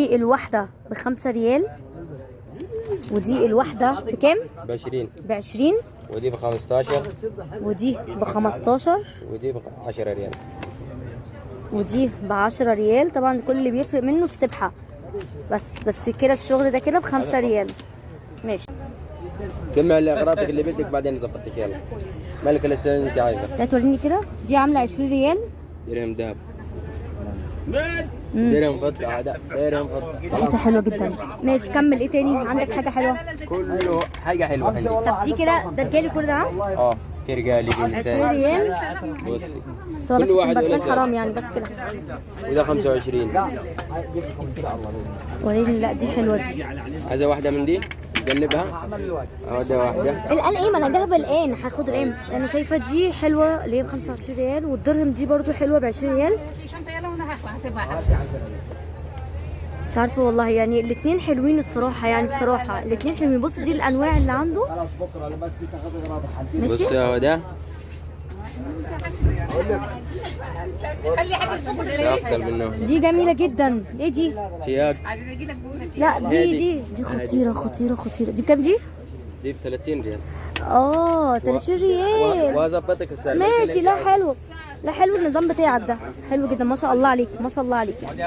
دي الواحدة ب5 ريال، ودي الواحدة بكام؟ ب20. ب20. ودي ب15. ودي ب15. ودي ب10 ريال. ودي ب10 ريال. طبعا كل اللي بيفرق منه السبحة بس كده الشغل ده كده ب5 ريال. ماشي. جمع لي اغراضك اللي بدك بعدين نظبطك. يلا مالك الاسئله اللي انت عايزها. لا توريني كده. دي عاملة 20 ريال. درهم ذهب. درهم فضة. هذا درهم فضة. ريحتها حلوة جدا. ماشي كمل. ايه تاني عندك؟ حاجة حلوة؟ كله حاجة حلوة عندي. طب دي كده ده رجالي كل ده ها؟ في رجالي في 20 نساء. ريال. بصي بس هو كل بس واحد عشان ولا برفان سعر. حرام يعني، بس كده. وده 25. وريني. لا دي حلوة دي. عايزة واحدة من دي نقلبها. ده واحدة. الآن ايه؟ ما انا جايبة الآن. هاخد الآن. انا شايفة دي حلوة اللي هي ب25 ريال، والدرهم دي برضو حلوة ب20 ريال. مش عارفة والله يعني الاتنين حلوين الصراحة، يعني بصراحة الاتنين حلوين. بص دي الأنواع اللي عنده. بص ماشي. هو ده. ده أفضل منه. دي جميلة جدا. ايه دي؟ تياج. لا دي خطيرة خطيرة خطيرة. دي بكام دي؟ دي ب30 ريال. 30 ريال. وأظبطك السعر. ماشي. لا حلو. لا حلو النظام بتاعك ده، حلو جدا. ما شاء الله عليك، ما شاء الله عليك يعني.